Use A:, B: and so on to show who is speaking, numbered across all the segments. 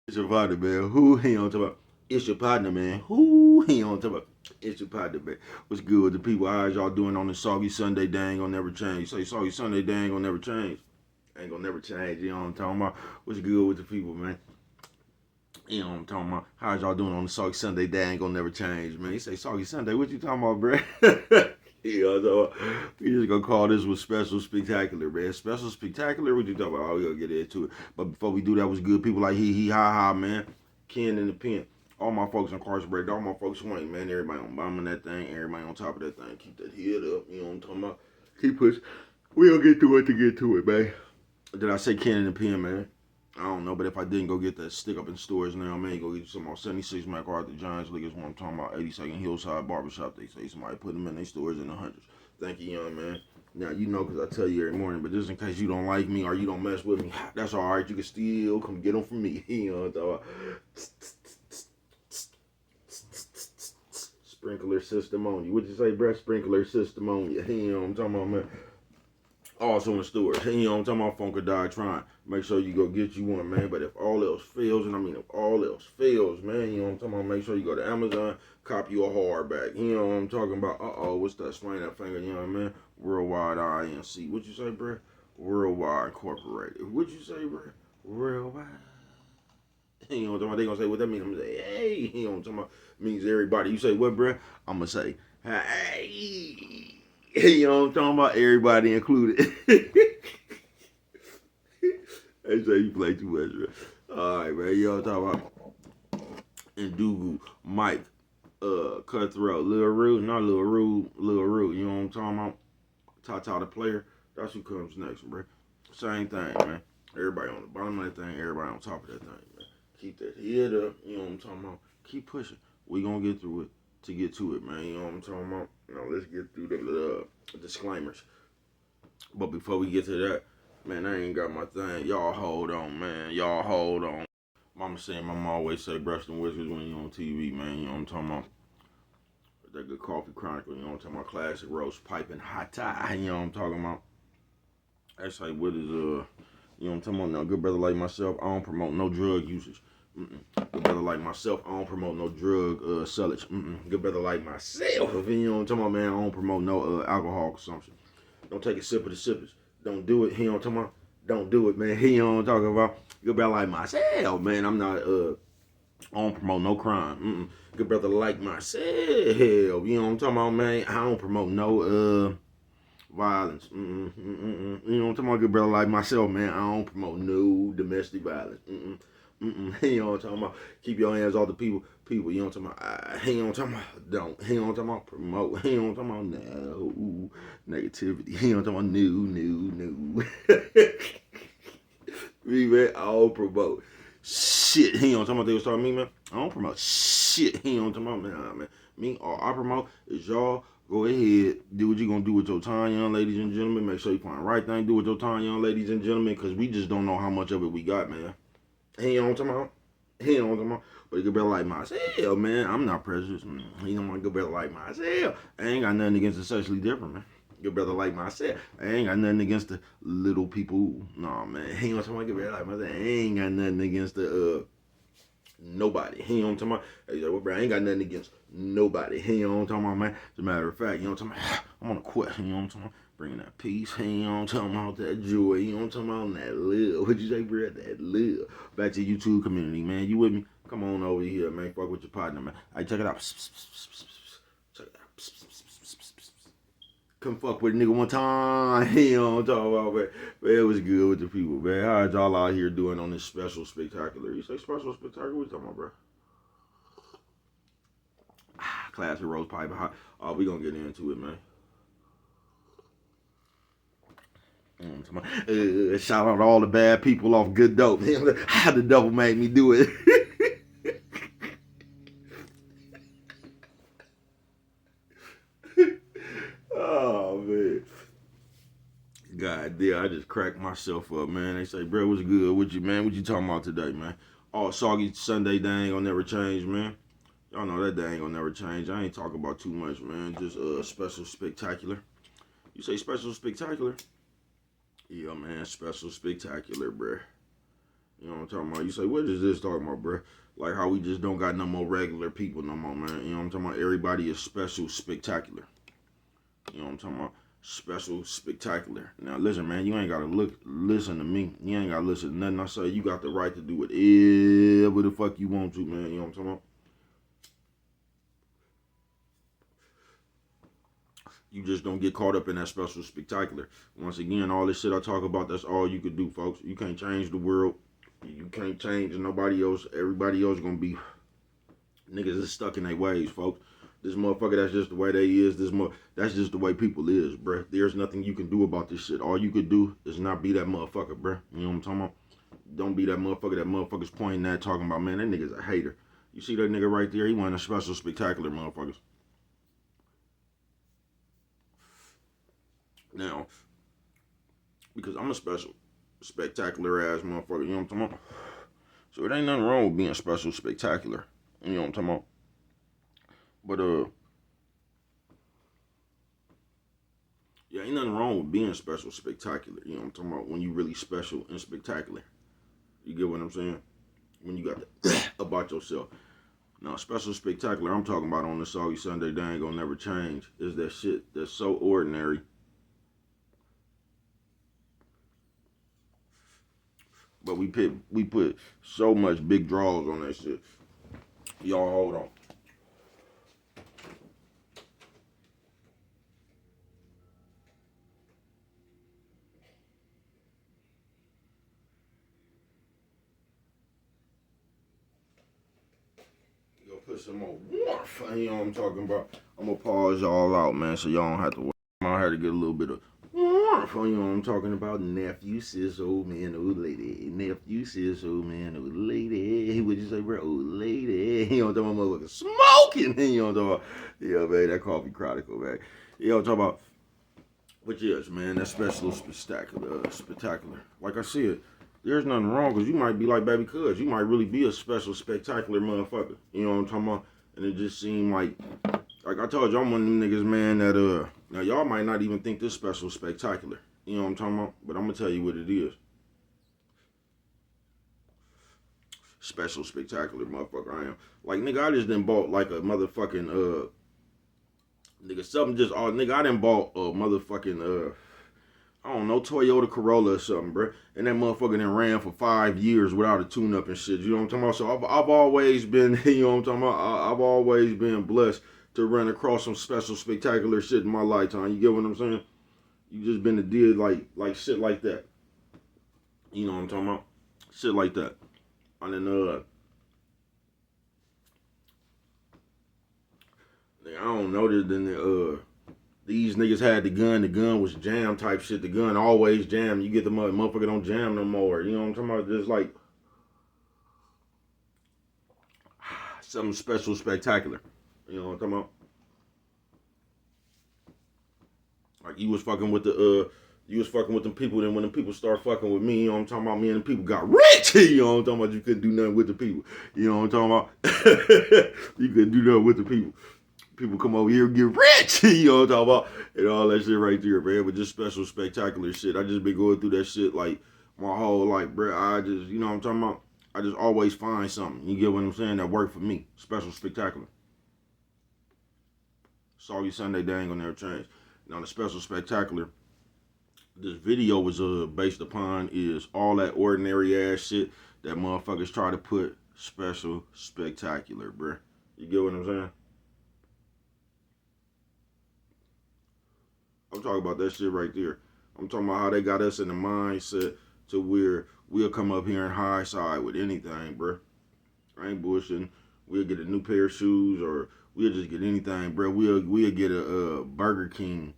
A: It's your partner, man. Who he on talk about? It's your partner, man. Who he on talk about? It's your partner, man. What's good with the people? How's y'all doing on this soggy Sunday? They ain't gonna never change. Say soggy Sunday, they ain't gonna never change. Ain't gonna never change. You know what I'm talking about? What's good with the people, man? You know what I'm talking about? How's y'all doing on the soggy Sunday? They ain't gonna never change, man. You say soggy Sunday, what you talking about, bro? You know, so we just gonna call this one special spectacular, man. Special spectacular. What you talking about? Oh, we gonna get into it. But before we do that, was good people like he ha ha, man. Ken in the pen. All my folks incarcerated. All my folks who ain't, man. Everybody on bombing that thing. Everybody on top of that thing. Keep that head up. You know what I'm talking about? Keep pushing. We gonna get to it to get to it, man. Did I say Ken in the pen, man? I don't know, but if I didn't, go get that stick up in stores now, man. Go get you some more 76 MacArthur Giants League is what I'm talking about. 82nd Hillside Barbershop. They say somebody put them in their stores in the hundreds. Thank you, young man. Now, you know, because I tell you every morning, but just in case you don't like me or you don't mess with me, that's all right. You can still come get them from me. You know what I'm talking about? Sprinkler system on you. What you say, bruh? Sprinkler system on you. You know what I'm talking about, man? Also in the stores. You know what I'm talking about? Funk or Die Trying. Make sure you go get you one, man. But if all else fails, and I mean if all else fails, man, you know what I'm talking about? Make sure you go to Amazon, cop you a hardback. You know what I'm talking about? What's that? Swing that finger, you know what I mean? Worldwide INC. What you say, bro? Worldwide Incorporated. What you say, bro? Worldwide. You know what I'm talking about? They gonna say what that means. I'm gonna say, hey. You know what I'm talking about? Means everybody. You say what, bro? I'm gonna say, hey. You know what I'm talking about? Everybody included. They say you play too much, man. All right, man. You know what I'm talking about? Ndugu, Mike, Cutthroat, Lil Rude, not Lil Rude, Lil Rude. You know what I'm talking about? Tata the player. That's who comes next, bro. Same thing, man. Everybody on the bottom of that thing, everybody on top of that thing, man. Keep that head up. You know what I'm talking about? Keep pushing. We gonna get through it to get to it, man. You know what I'm talking about? Now let's get through the disclaimers. But before we get to that, man, I ain't got my thing. Y'all hold on, man. Y'all hold on. Mama always say brush them whiskers when you on TV, man. You know what I'm talking about? That good coffee chronicle, you know what I'm talking about? Classic roast piping hot tie, you know what I'm talking about? That's like what is you know what I'm talking about? Now, good brother like myself, I don't promote no drug usage. Good brother like myself, I don't promote no drug sellage. Good brother like myself, you know what I'm talking about, man? I don't promote no alcohol consumption. Don't take a sip of the sippers. Don't do it. He don't talking about. Don't do it, man. He don't talking about. Good brother like myself, man. I'm not. I don't promote no crime. Good brother like myself. You know what I'm talking about, man. I don't promote no violence. You know what I'm talking about. Good brother like myself, man. I don't promote no domestic violence. You know what I'm talking about. Keep your hands off the people. People, you know what I'm talking about. He don't talking about. Don't. He don't talking about promote. He don't talking about no negativity. He don't talking about new. Me, man, I don't promote shit. He don't talking about they was talking to me, man. I don't promote shit. He don't talking about, man. Me, all I promote is y'all go ahead, do what you gonna do with your time, young ladies and gentlemen. Make sure you find the right thing, do with your time, young ladies and gentlemen, because we just don't know how much of it we got, man. He don't talking about. He don't talking about. But a good brother like myself, man, I'm not prejudiced. He don't want a good brother like myself. I ain't got nothing against the sexually different, man. Good brother like myself. I ain't got nothing against the little people. No, man. He don't talking about good brother like myself. I ain't got nothing against the nobody. He don't talking about. Hey, well, bro, I ain't got nothing against nobody. He don't talking about, man. As a matter of fact, you know what I'm talking about. I'm on a quest. You know what I'm talking about. Bringing that peace. He don't talking about that joy. You know what I'm talking about that love. What you say, bro? That love. Back to YouTube community, man. You with me? Come on over here, man. Fuck with your partner, man. Hey, check it out. Check it out. Come fuck with a nigga one time. You know what I'm talking about, man. Man, it was good with the people, man. How y'all out here doing on this special spectacular? You say special spectacular? What you talking about, bro? Classic roast pipe. We gonna get into it, man. Shout out to all the bad people off good dope. How the devil made me do it. Oh man. God damn, I just cracked myself up, man. They say, bro, what's good with you, man? What you talking about today, man? Oh, soggy Sunday, they ain't gonna never change, man. Y'all know that day ain't gonna never change. I ain't talking about too much, man. Just special spectacular. You say special spectacular? Yeah, man, special spectacular, bruh. You know what I'm talking about? You say, what is this talking about, bruh? Like how we just don't got no more regular people no more, man. You know what I'm talking about? Everybody is special, spectacular. You know what I'm talking about? Special, spectacular. Now listen, man, you ain't gotta listen to me. You ain't gotta listen to nothing I say. You got the right to do whatever the fuck you want to, man. You know what I'm talking about? You just don't get caught up in that special, spectacular. Once again, all this shit I talk about, that's all you could do, folks. You can't change the world. You can't change nobody else. Everybody else gonna be niggas is stuck in their ways, folks. This motherfucker, that's just the way they is. That's just the way people is, bruh. There's nothing you can do about this shit. All you could do is not be that motherfucker, bruh. You know what I'm talking about? Don't be that motherfucker. That motherfucker's pointing at, talking about, man, that nigga's a hater. You see that nigga right there? He one of the special, spectacular motherfuckers. Now, because I'm a special, spectacular ass motherfucker, you know what I'm talking about? So it ain't nothing wrong with being special, spectacular. You know what I'm talking about? But yeah, ain't nothing wrong with being special, spectacular. You know what I'm talking about? When you really special and spectacular. You get what I'm saying? When you got that about yourself. Now, special, spectacular, I'm talking about on the Soggy Sunday, they ain't gonna never change. Is that shit that's so ordinary. But we put so much big draws on that shit. Y'all hold on. Yo, put some more warmth. You know what I'm talking about? I'm gonna pause y'all out, man, so y'all don't have to wait. I had to get a little bit of warmth. You know what I'm talking about? Nephew, sis, old man, old lady. Nephew, sis, old man, old lady. What'd you say, bro? Old lady. You know what I'm talking about? Motherfucker smoking. You know what I'm talking about? Yeah, man, that coffee chronicle, man. You know what I'm talking about? But yes, man, that's special, spectacular, spectacular. Like I said, there's nothing wrong because you might be like baby cuz. You might really be a special, spectacular motherfucker. You know what I'm talking about? And it just seemed like I told you, I'm one of them niggas, man, that, now y'all might not even think this special, spectacular. You know what I'm talking about? But I'm going to tell you what it is. Special, spectacular motherfucker I am. Like, nigga, I just done bought like a motherfucking, nigga, something just, nigga, I done bought a motherfucking, I don't know, Toyota Corolla or something, bro. And that motherfucker then ran for 5 years without a tune-up and shit. You know what I'm talking about? So I've always been, you know what I'm talking about? I've always been blessed to run across some special, spectacular shit in my lifetime. You get what I'm saying? You just been to deal like shit like that. You know what I'm talking about? Shit like that. And then, I don't know, then these niggas had the gun. The gun was jam type shit. The gun always jam. You get the motherfucker don't jam no more. You know what I'm talking about? Just like something special, spectacular. You know what I'm talking about? Like you was fucking with you was fucking with them people. Then when the people start fucking with me, you know what I'm talking about? Me and the people got rich. You know what I'm talking about? You couldn't do nothing with the people. You know what I'm talking about? You couldn't do nothing with the people. People come over here and get rich. You know what I'm talking about? And all that shit right there, man. But just special, spectacular shit. I just been going through that shit like my whole life, bro. I just, you know what I'm talking about? I just always find something. You get what I'm saying? That work for me. Special, spectacular. Soggy Sunday, they ain't gonna never change. Now the special, spectacular. This video was based upon is all that ordinary ass shit that motherfuckers try to put special, spectacular, bro. You get what I'm saying? I'm talking about that shit right there. I'm talking about how they got us in the mindset to where we'll come up here and high side with anything, bro. I ain't bullshitting. We'll get a new pair of shoes or we'll just get anything, bro. We'll get a Burger King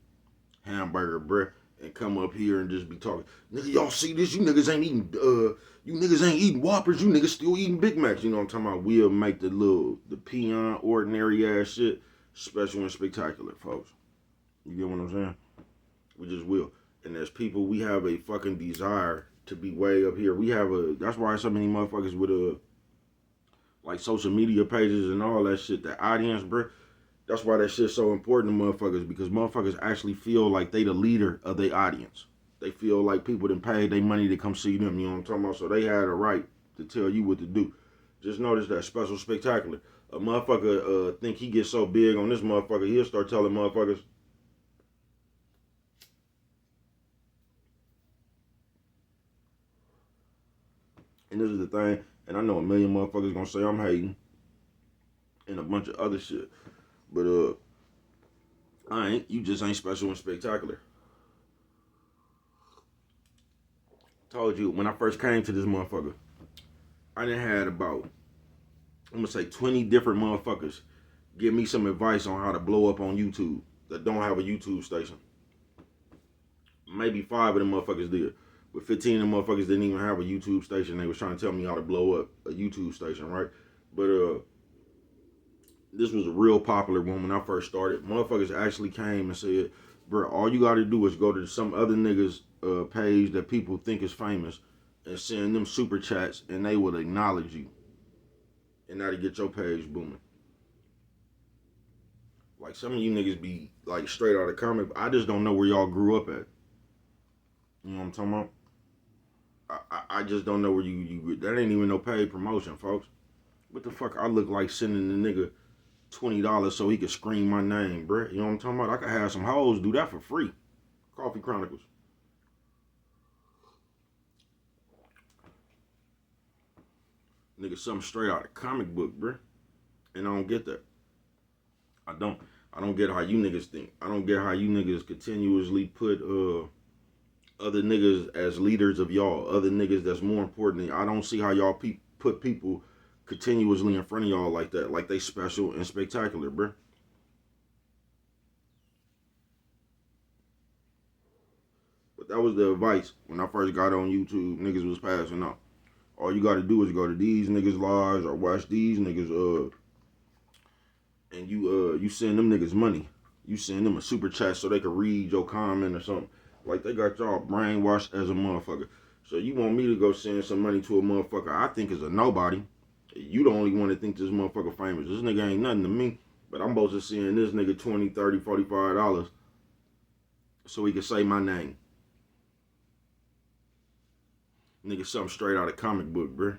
A: hamburger, bro, and come up here and just be talking. Nigga, y'all see this? You niggas ain't eating you niggas ain't eating Whoppers, you niggas still eating Big Macs. You know what I'm talking about? We'll make the peon ordinary ass shit special and spectacular, folks. You get what I'm saying? We just will. And as people, we have a fucking desire to be way up here. That's why so many motherfuckers with like social media pages and all that shit, the audience, bro. That's why that shit's so important to motherfuckers because motherfuckers actually feel like they the leader of their audience. They feel like people done paid their money to come see them. You know what I'm talking about? So they had a right to tell you what to do. Just notice that special spectacular. A motherfucker think he gets so big on this motherfucker, he'll start telling motherfuckers, and this is the thing, and I know a million motherfuckers gonna say I'm hating and a bunch of other shit. But I ain't. You just ain't special and spectacular. Told you when I first came to this motherfucker, I done had about, I'm gonna say 20 different motherfuckers give me some advice on how to blow up on YouTube that don't have a YouTube station. Maybe 5 of them motherfuckers did. But 15 of them motherfuckers didn't even have a YouTube station. They was trying to tell me how to blow up a YouTube station, right? But this was a real popular one when I first started. Motherfuckers actually came and said, bro, all you gotta do is go to some other niggas page that people think is famous and send them super chats and they will acknowledge you. And that'll get your page booming. Like some of you niggas be like straight out of comic. I just don't know where y'all grew up at. You know what I'm talking about? I just don't know where you that ain't even no paid promotion, folks. What the fuck I look like sending the nigga $20 so he could scream my name, bruh? You know what I'm talking about? I could have some hoes do that for free. Coffee Chronicles. Nigga, something straight out of comic book, bruh. And I don't get that. I don't get how you niggas think. I don't get how you niggas continuously put other niggas as leaders of y'all. Other niggas that's more important than I don't see how y'all put people continuously in front of y'all like that. Like they special and spectacular, bruh. But that was the advice when I first got on YouTube. Niggas was passing out. All you gotta do is go to these niggas' lives or watch these niggas and you send them niggas money. You send them a super chat so they can read your comment or something. Like they got y'all brainwashed as a motherfucker. So you want me to go send some money to a motherfucker I think is a nobody. You the only one that think this motherfucker famous. This nigga ain't nothing to me. But I'm supposed to send this nigga $20, $30, $45 so he can say my name. Nigga, something straight out of comic book, bruh.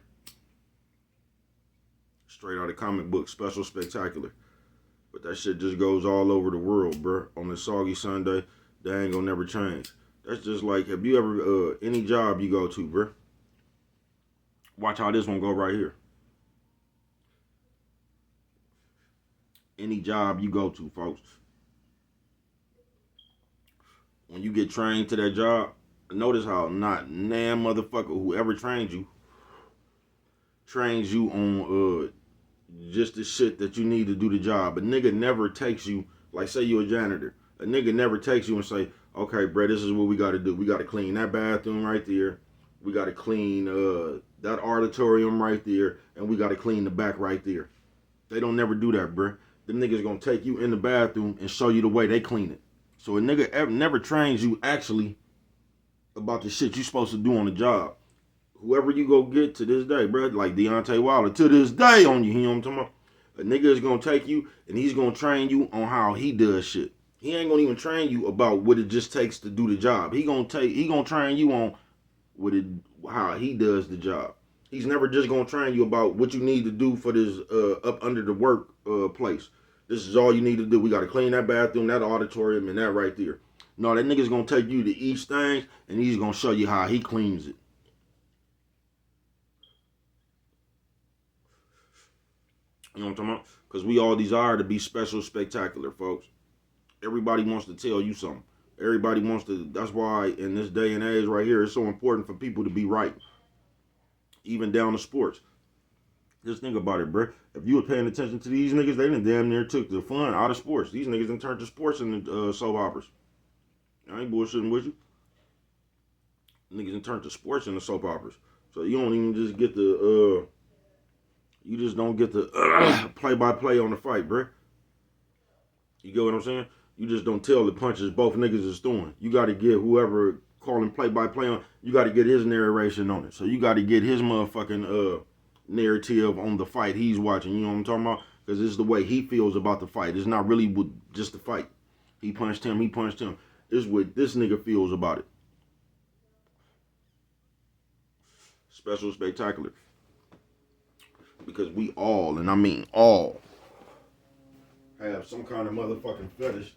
A: Straight out of comic book, special, spectacular. But that shit just goes all over the world, bruh. On the soggy Sunday, that ain't gonna never change. That's just like, have you ever, any job you go to, bruh? Watch how this one go right here. Any job you go to, folks. When you get trained to that job, notice how not nan motherfucker whoever trains you on just the shit that you need to do the job. A nigga never takes you, like say you a janitor. A nigga never takes you and say, okay, bro, this is what we gotta do. We gotta clean that bathroom right there. We gotta clean that auditorium right there. And we gotta clean the back right there. They don't never do that, bro. Them niggas gonna take you in the bathroom and show you the way they clean it. So a nigga never trains you actually about the shit you supposed to do on the job. Whoever you go get to this day, bro, like Deontay Wilder, to this day on you know what I'm talking about? A nigga is gonna take you and he's gonna train you on how he does shit. He ain't gonna even train you about what it just takes to do the job. He gonna train you on how he does the job. He's never just gonna train you about what you need to do for this up under the work place. This is all you need to do. We gotta clean that bathroom, that auditorium, and that right there. No, that nigga's gonna take you to each thing and he's gonna show you how he cleans it. You know what I'm talking about? Because we all desire to be special, spectacular, folks. Everybody wants to tell you something. Everybody wants to, that's why in this day and age right here, it's so important for people to be right. Even down to sports. Just think about it, bro. If you were paying attention to these niggas, they done damn near took the fun out of sports. These niggas done turned to sports in the soap operas. I ain't bullshitting with you. Niggas done turned to sports in the soap operas. So you don't even just get the, you just don't get the play-by-play on the fight, bro. You get what I'm saying? You just don't tell the punches both niggas is throwing. You got to get whoever calling play-by-play on, you got to get his narration on it. So you got to get his motherfucking narrative on the fight he's watching. You know what I'm talking about? Because this is the way he feels about the fight. It's not really just the fight. He punched him. This is what this nigga feels about it. Special, spectacular. Because we all, and I mean all, have some kind of motherfucking fetish.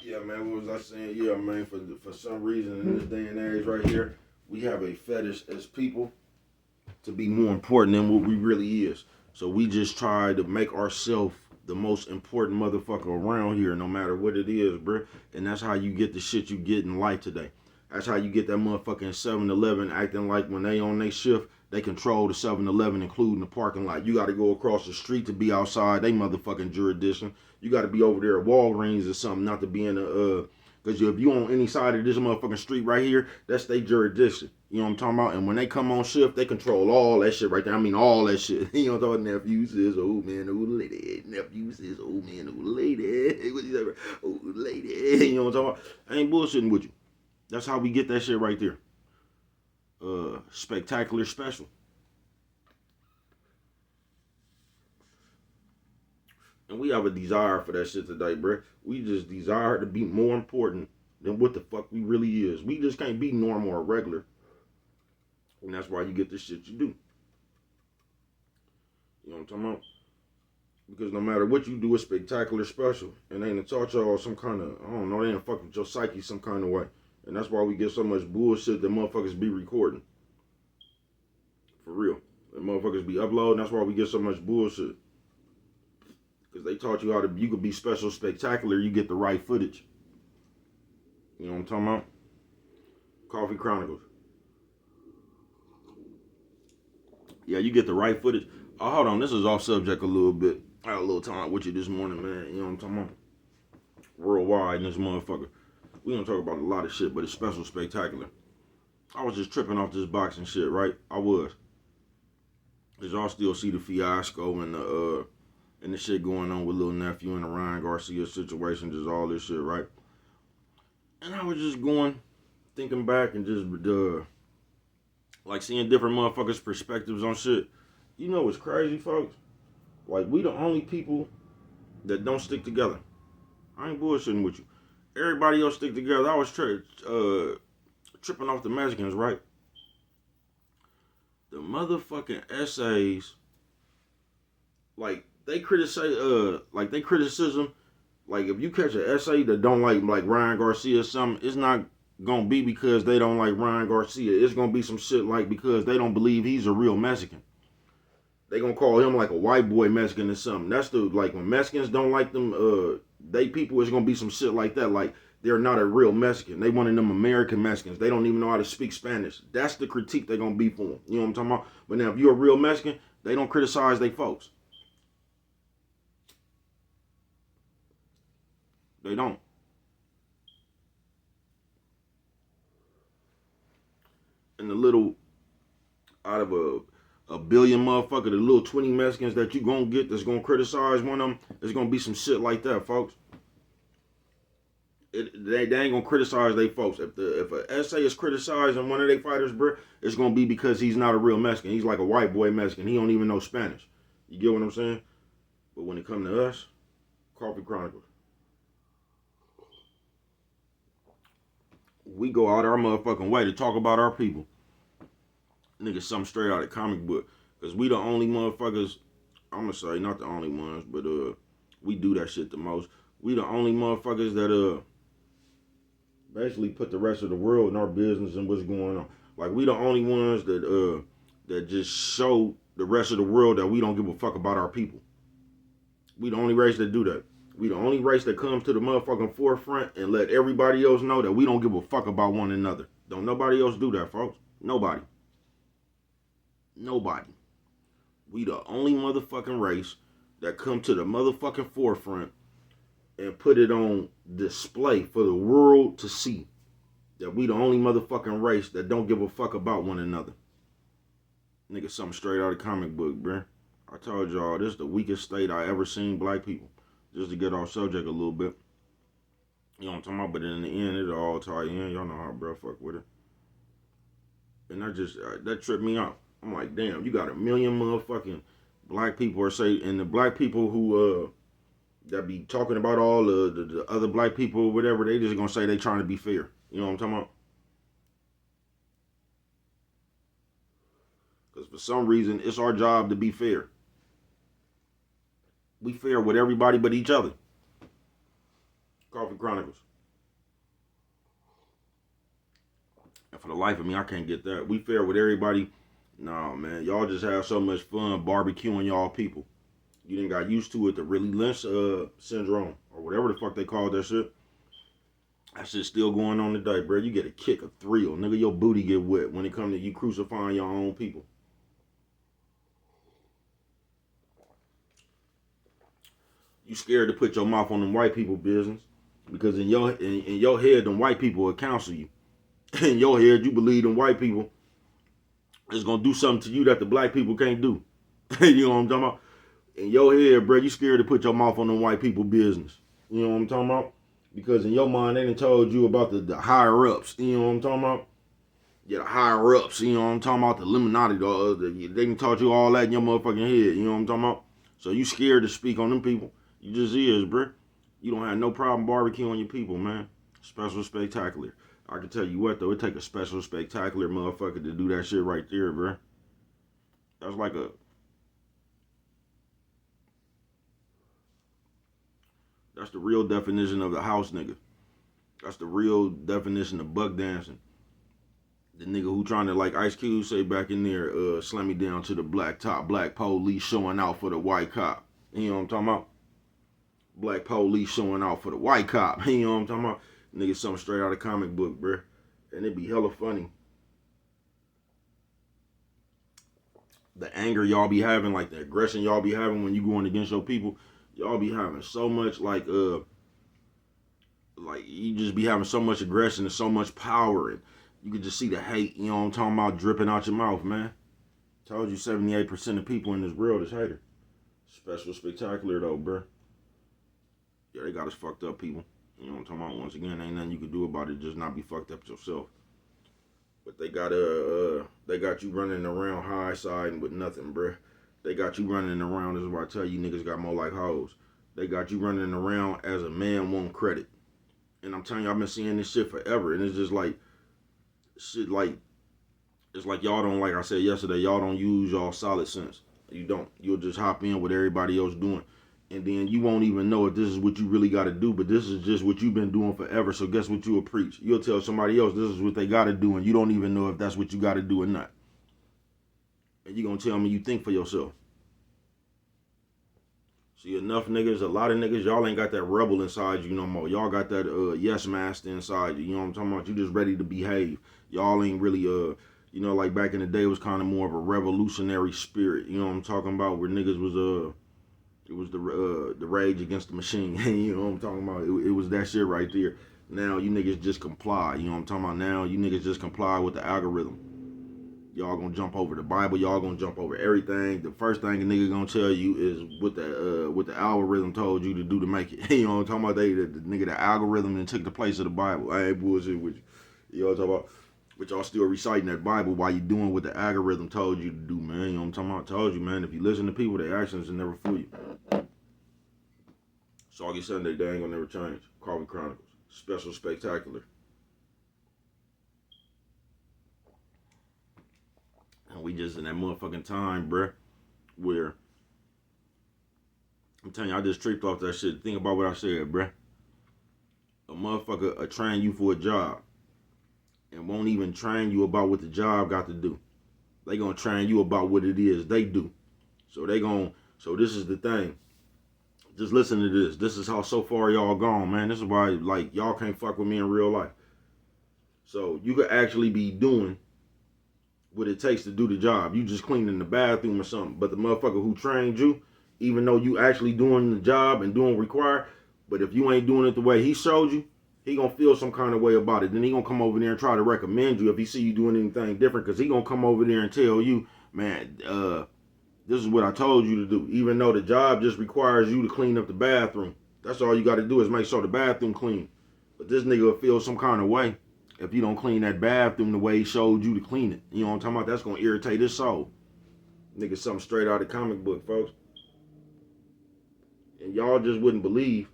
A: Yeah, man, what was I saying? Yeah, man, for some reason in this day and age right here, we have a fetish as people to be more important than what we really is. So we just try to make ourselves the most important motherfucker around here, no matter what it is, bruh. And that's how you get the shit you get in life today. That's how you get that motherfucking 7-Eleven acting like when they on their shift, they control the 7-Eleven, including the parking lot. You got to go across the street to be outside they motherfucking jurisdiction. You got to be over there at Walgreens or something, not to be in a because if you on any side of this motherfucking street right here, that's their jurisdiction. You know what I'm talking about? And when they come on shift, they control all that shit right there. I mean, all that shit. You know what I'm talking about? Nephew says, old man, old lady. Nephew says, old man, old lady. What you say? Old lady. You know what I'm talking about? I ain't bullshitting with you. That's how we get that shit right there. Spectacular special. And we have a desire for that shit today, bruh. We just desire to be more important than what the fuck we really is. We just can't be normal or regular. And that's why you get the shit you do. You know what I'm talking about? Because no matter what you do, it's spectacular special. And they ain't taught y'all some kind of, I don't know, they ain't fuck with your psyche some kind of way. And that's why we get so much bullshit that motherfuckers be recording. For real. And motherfuckers be uploading, that's why we get so much bullshit. Because they taught you how to, you could be special, spectacular, you get the right footage. You know what I'm talking about? Coffee Chronicles. Yeah, you get the right footage. Oh, hold on, this is off subject a little bit. I had a little time with you this morning, man. You know what I'm talking about? Worldwide in this motherfucker. We gonna talk about a lot of shit, but it's special, spectacular. I was just tripping off this boxing shit, right? I was. Cause y'all still see the fiasco and the shit going on with little nephew and the Ryan Garcia situation, just all this shit, right? And I was just going, thinking back and just like seeing different motherfuckers' perspectives on shit. You know what's crazy, folks? Like, we the only people that don't stick together. I ain't bullshitting with you. Everybody else stick together. I was tripping off the Mexicans, right? The motherfucking essays, like they criticize, like they criticism, like if you catch an essay that don't like Ryan Garcia or something, it's not gonna be because they don't like Ryan Garcia. It's gonna be some shit like because they don't believe he's a real Mexican. They gonna call him like a white boy Mexican or something. That's the, like when Mexicans don't like them, they people, it's gonna be some shit like that. Like they're not a real Mexican. They one of them American Mexicans. They don't even know how to speak Spanish. That's the critique they're gonna be for them. You know what I'm talking about? But now if you're a real Mexican, they don't criticize they folks. They don't. And the little out of a billion motherfucker, the little 20 Mexicans that you gonna get that's gonna criticize one of them, it's gonna be some shit like that, folks. They ain't gonna criticize they folks. If an essay is criticizing one of their fighters, bro, it's gonna be because he's not a real Mexican. He's like a white boy Mexican. He don't even know Spanish. You get what I'm saying? But when it come to us, Coffee Chronicles, we go out our motherfucking way to talk about our people. Nigga, something straight out of comic book. Cause we the only motherfuckers. I'm gonna say not the only ones, but we do that shit the most. We the only motherfuckers that basically put the rest of the world in our business and what's going on. Like we the only ones that just show the rest of the world that we don't give a fuck about our people. We the only race that do that. We the only race that comes to the motherfucking forefront and let everybody else know that we don't give a fuck about one another. Don't nobody else do that, folks. Nobody. Nobody. We the only motherfucking race that come to the motherfucking forefront and put it on display for the world to see. That we the only motherfucking race that don't give a fuck about one another. Nigga, something straight out of the comic book, bruh. I told y'all, this is the weakest state I ever seen black people. Just to get off subject a little bit. You know what I'm talking about? But in the end, it'll all tie in. Y'all know how bro fuck with it. And that tripped me out. I'm like, damn, you got a million motherfucking black people or say, and the black people who, that be talking about all the other black people or whatever, they just gonna say they trying to be fair. You know what I'm talking about? Because for some reason, it's our job to be fair. We fair with everybody but each other. Coffee Chronicles. And for the life of me, I can't get that. We fair with everybody. Nah, man. Y'all just have so much fun barbecuing y'all people. You done got used to it, the really Lynch syndrome, or whatever the fuck they call that shit. That shit's still going on today, bro. You get a kick, a thrill. Nigga, your booty get wet when it comes to you crucifying your own people. You scared to put your mouth on them white people business. Because in your head, them white people will counsel you. In your head, you believe them white people is gonna do something to you that the black people can't do. You know what I'm talking about? In your head, bro, you scared to put your mouth on them white people business. You know what I'm talking about? Because in your mind, they done told you about the higher ups. You know what I'm talking about? Yeah, the higher ups. You know what I'm talking about? The Illuminati. They done taught you all that in your motherfucking head. You know what I'm talking about? So you scared to speak on them people. You just is, bro. You don't have no problem barbecuing your people, man. Special spectacular. I can tell you what, though. It take a special spectacular motherfucker to do that shit right there, bro. That's like that's the real definition of the house nigga. That's the real definition of buck dancing. The nigga who trying to, like Ice Cube say back in there, slam me down to the black top, black police showing out for the white cop. You know what I'm talking about? Black police showing out for the white cop. You know what I'm talking about? Nigga, something straight out of comic book, bruh. And it be hella funny. The anger y'all be having, like the aggression y'all be having when you going against your people, y'all be having so much like you just be having so much aggression and so much power, and you can just see the hate, you know what I'm talking about, dripping out your mouth, man. Told you 78% of people in this world is hater. Special spectacular though, bruh. Yeah, they got us fucked up, people. You know what I'm talking about? Once again, ain't nothing you can do about it, just not be fucked up yourself. But they got you running around high siding with nothing, bruh. They got you running around, this is why I tell you niggas got more like hoes. They got you running around as a man want credit. And I'm telling you, I've been seeing this shit forever. And it's just like, shit like, it's like y'all don't, like I said yesterday, y'all don't use y'all solid sense. You don't. You'll just hop in what everybody else doing. And then you won't even know if this is what you really got to do, but this is just what you've been doing forever. So guess what you'll preach? You'll tell somebody else this is what they got to do, and you don't even know if that's what you got to do or not. And you going to tell me you think for yourself. See, enough niggas, a lot of niggas, y'all ain't got that rebel inside you no more. Y'all got that yes master inside you. You know what I'm talking about? You just ready to behave. Y'all ain't really, you know, like back in the day, it was kind of more of a revolutionary spirit. You know what I'm talking about? Where niggas was, it was the rage against the machine. You know what I'm talking about? It was that shit right there. Now you niggas just comply. You know what I'm talking about? Now you niggas just comply with the algorithm. Y'all gonna jump over the Bible. Y'all gonna jump over everything. The first thing a nigga gonna tell you is what the algorithm told you to do to make it. You know what I'm talking about? The nigga, the algorithm then took the place of the Bible. I ain't bullshit with you. You know what I'm talking about? But y'all still reciting that Bible while you doing what the algorithm told you to do, man. You know what I'm talking about? I told you, man, if you listen to people, their actions will never fool you. Soggy Sunday, they ain't gonna never change. Coffee Chronicles. Special spectacular. And we just in that motherfucking time, bruh, where I'm telling you, I just tripped off that shit. Think about what I said, bruh. A motherfucker will train you for a job and won't even train you about what the job got to do. They gonna train you about what it is they do. So this is the thing. Just listen to this. This is how so far y'all gone, man. This is why, like, y'all can't fuck with me in real life. So you could actually be doing what it takes to do the job. You just cleaning the bathroom or something. But the motherfucker who trained you, even though you actually doing the job and doing required, but if you ain't doing it the way he showed you, he gonna feel some kind of way about it. Then he gonna come over there and try to recommend you if he see you doing anything different, because he gonna come over there and tell you, man, this is what I told you to do. Even though the job just requires you to clean up the bathroom. That's all you got to do is make sure the bathroom clean. But this nigga will feel some kind of way if you don't clean that bathroom the way he showed you to clean it. You know what I'm talking about? That's going to irritate his soul. Nigga, something straight out of the comic book, folks. And y'all just wouldn't believe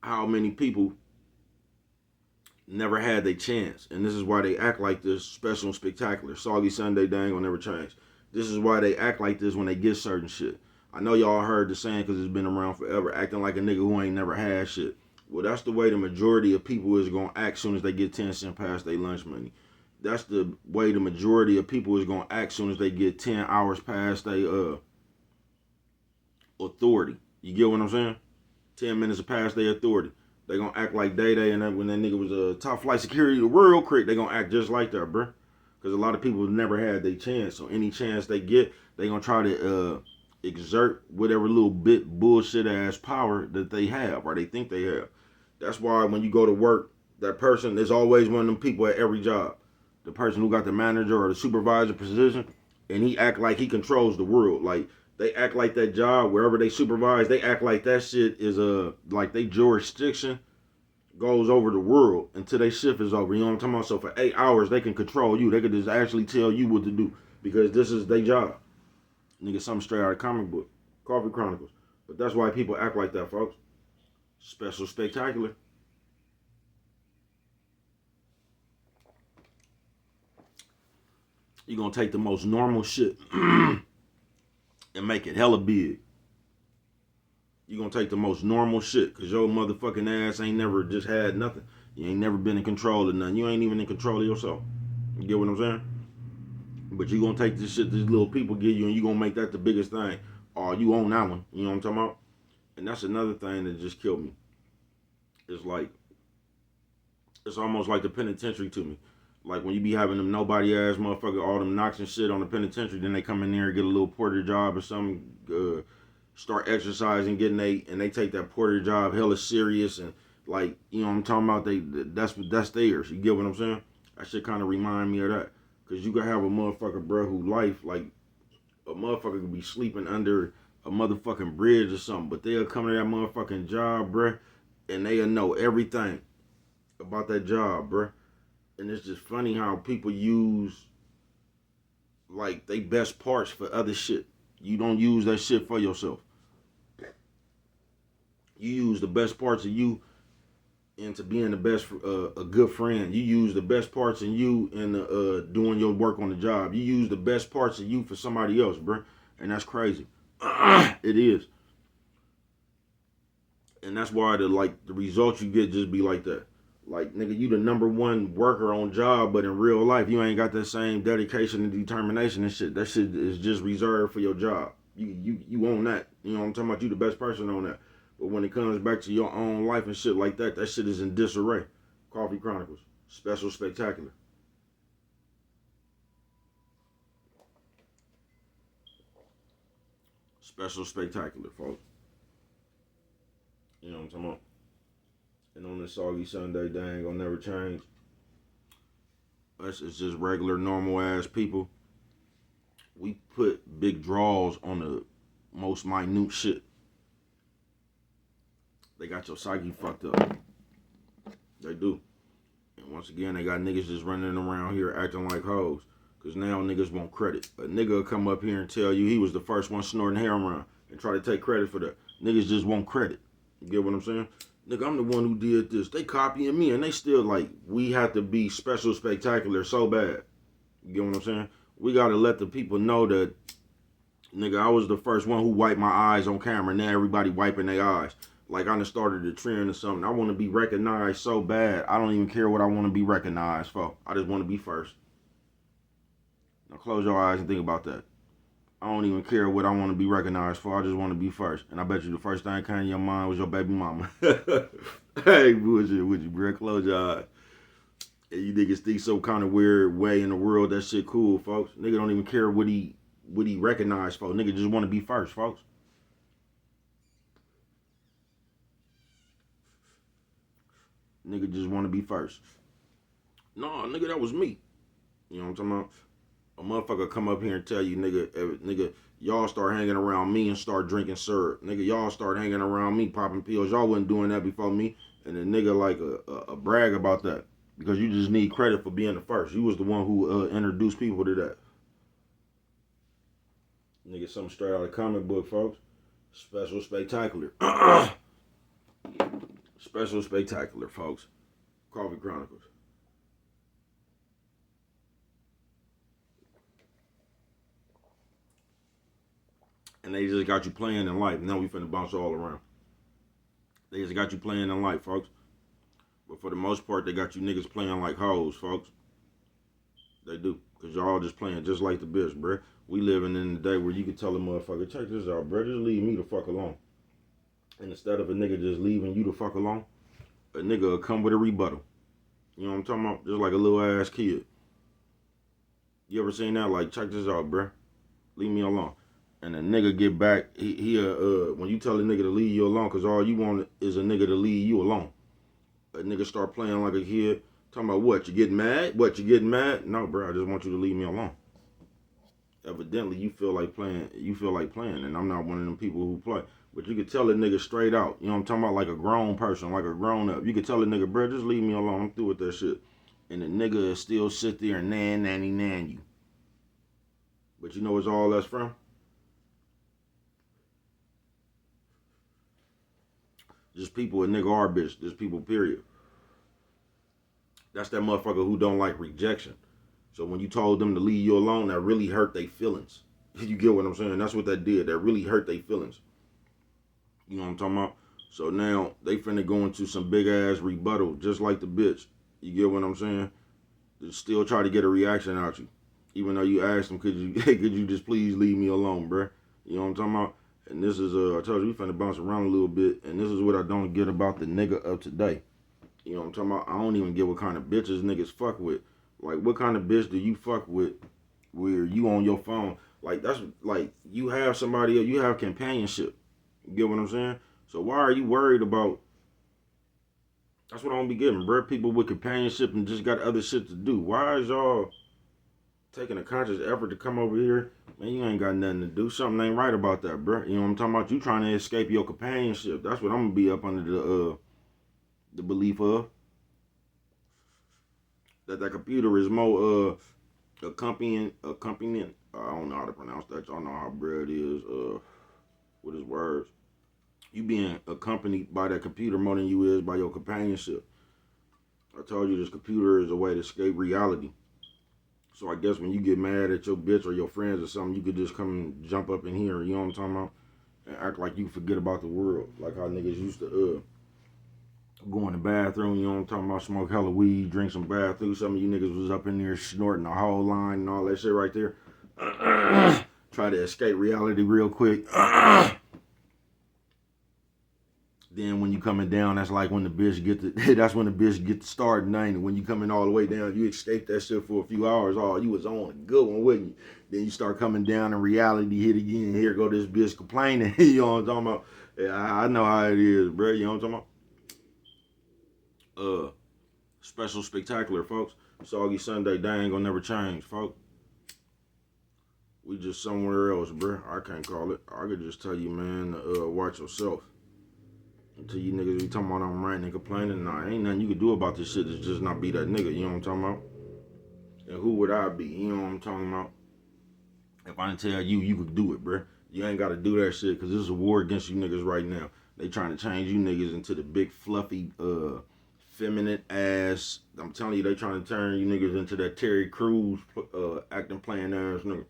A: how many people never had their chance. And this is why they act like this, special and spectacular. Soggy Sunday, they ain't gonna never change. This is why they act like this when they get certain shit. I know y'all heard the saying because it's been around forever, acting like a nigga who ain't never had shit. Well, that's the way the majority of people is gonna act soon as they get 10 cents past their lunch money. That's the way the majority of people is gonna act soon as they get 10 hours past their authority. You get what I'm saying? 10 minutes past their authority. They gonna act like Day and that when that nigga was a top flight security real quick. They gonna act just like that, bro. Because a lot of people never had their chance. So any chance they get, they gonna try to exert whatever little bit bullshit ass power that they have or they think they have. That's why when you go to work, that person is always one of them people at every job. The person who got the manager or the supervisor position, and he act like he controls the world. Like they act like that job wherever they supervise, they act like that shit is like they jurisdiction goes over the world until they shift is over. You know what I'm talking about? So for 8 hours they can control you. They could just actually tell you what to do because this is their job. Nigga, something straight out of comic book, Coffee Chronicles. But that's why people act like that, folks. Special, spectacular. You gonna take the most normal shit and make it hella big. You gonna take the most normal shit because your motherfucking ass ain't never just had nothing. You ain't never been in control of nothing. You ain't even in control of yourself. You get what I'm saying? But you gonna take this shit these little people give you and you gonna make that the biggest thing. Oh, you own that one. You know what I'm talking about? And that's another thing that just killed me. It's like, it's almost like the penitentiary to me. Like when you be having them nobody ass motherfucker, all them knocks and shit on the penitentiary, then they come in there and get a little porter job or something, start exercising, and they take that porter job hella serious and like, you know what I'm talking about? That's theirs. You get what I'm saying? That shit kind of remind me of that. Cause you could have a motherfucker, bro, who life, like, a motherfucker could be sleeping under a motherfucking bridge or something, but they'll come to that motherfucking job, bro, and they'll know everything about that job, bro. And it's just funny how people use, like, they best parts for other shit. You don't use that shit for yourself. You use the best parts of you into being the best, a good friend. You use the best parts in you in doing your work on the job. You use the best parts of you for somebody else, bro. And that's crazy. It is. And that's why the results you get just be like that. Like, nigga, you the number one worker on job, but in real life, you ain't got that same dedication and determination and shit. That shit is just reserved for your job. You own that. You know what I'm talking about? You the best person on that. But when it comes back to your own life and shit like that, that shit is in disarray. Coffee Chronicles. Special, spectacular. Special, spectacular, folks. You know what I'm talking about? And on this soggy Sunday, they ain't gonna never change. Us is just regular, normal ass people. We put big draws on the most minute shit. They got your psyche fucked up. They do. And once again, they got niggas just running around here acting like hoes. Because now niggas want credit. A nigga will come up here and tell you he was the first one snorting heroin and try to take credit for that. Niggas just want credit. You get what I'm saying? Nigga, I'm the one who did this. They copying me and they still like, we have to be special, spectacular so bad. You get what I'm saying? We got to let the people know that, nigga, I was the first one who wiped my eyes on camera. Now everybody wiping their eyes. Like I done started a trend or something. I want to be recognized so bad. I don't even care what I want to be recognized for. I just want to be first. Now close your eyes and think about that. I don't even care what I want to be recognized for. I just want to be first. And I bet you the first thing that came to your mind was your baby mama. Hey, bullshit with you, bro. Close your eyes. And you niggas think some kind of weird way in the world that shit cool, folks. Nigga don't even care what he recognized for. Nigga just want to be first, folks. Nigga just want to be first. No, nigga, that was me. You know what I'm talking about? A motherfucker come up here and tell you, nigga, y'all start hanging around me and start drinking syrup. Nigga, y'all start hanging around me popping pills. Y'all wasn't doing that before me. And the nigga like a brag about that. Because you just need credit for being the first. You was the one who introduced people to that. Nigga, something straight out of the comic book, folks. Special Spectacular. Special Spectacular, folks. Coffee Chronicles. And they just got you playing in life. Now we finna bounce all around. They just got you playing in life, folks. But for the most part, they got you niggas playing like hoes, folks. They do. Because y'all just playing just like the bitch, bruh. We living in the day where you can tell a motherfucker, check this out, bruh. Just leave me the fuck alone. And instead of a nigga just leaving you the fuck alone, a nigga will come with a rebuttal. You know what I'm talking about? Just like a little ass kid. You ever seen that? Like, check this out, bruh. Leave me alone. And a nigga get back, when you tell a nigga to leave you alone, because all you want is a nigga to leave you alone. A nigga start playing like a kid, talking about what, you getting mad? What, you getting mad? No, bro, I just want you to leave me alone. Evidently, you feel like playing, and I'm not one of them people who play. But you could tell a nigga straight out, you know what I'm talking about, like a grown person, like a grown up. You could tell a nigga, bro, just leave me alone, I'm through with that shit. And the nigga still sit there and nan you. But you know what's all that's from? Just people a nigga are bitch. Just people, period. That's that motherfucker who don't like rejection. So when you told them to leave you alone, that really hurt their feelings. You get what I'm saying? That's what that did. That really hurt their feelings. You know what I'm talking about? So now they finna go into some big ass rebuttal, just like the bitch. You get what I'm saying? They still try to get a reaction out you. Even though you asked them, could you just please leave me alone, bruh? You know what I'm talking about? And this is, I told you, we finna bounce around a little bit. And this is what I don't get about the nigga of today. You know what I'm talking about? I don't even get what kind of bitches niggas fuck with. Like, what kind of bitch do you fuck with where you on your phone? Like, that's, like, you have somebody, you have companionship. You get what I'm saying? So why are you worried about, that's what I don't be getting, bro. People with companionship and just got other shit to do. Why is y'all taking a conscious effort to come over here? Man, you ain't got nothing to do. Something ain't right about that, bro. You know what I'm talking about? You trying to escape your companionship. That's what I'm gonna be up under the belief of. That computer is more accompanying. I don't know how to pronounce that. Y'all know how bro it is. With his words, you being accompanied by that computer more than you is by your companionship. I told you this computer is a way to escape reality. So I guess when you get mad at your bitch or your friends or something, you could just come and jump up in here. You know what I'm talking about? And act like you forget about the world, like how niggas used to go in the bathroom, you know what I'm talking about, smoke hella weed, drink some bathroom. Some of you niggas was up in there snorting the whole line and all that shit right there. Try to escape reality real quick. Then when you coming down, that's like when the bitch get to, that's when the bitch get to starting, ain't it? When you coming all the way down, you escape that shit for a few hours. Oh, you was on a good one, wouldn't you? Then you start coming down and reality hit again. Here go this bitch complaining. You know what I'm talking about? Yeah, I know how it is, bro. You know what I'm talking about? Special Spectacular, folks. Soggy Sunday, they ain't gonna never change, folks. We just somewhere else, bruh. I can't call it. I could just tell you, man, watch yourself. Until you niggas be talking about I'm ranting and complaining, nah, ain't nothing you can do about this shit. It's just not be that nigga, you know what I'm talking about? And who would I be, you know what I'm talking about? If I didn't tell you, you could do it, bruh. You ain't gotta do that shit, cause this is a war against you niggas right now. They trying to change you niggas into the big, fluffy, feminine ass. I'm telling you, they trying to turn you niggas into that Terry Crews acting playing ass nigga.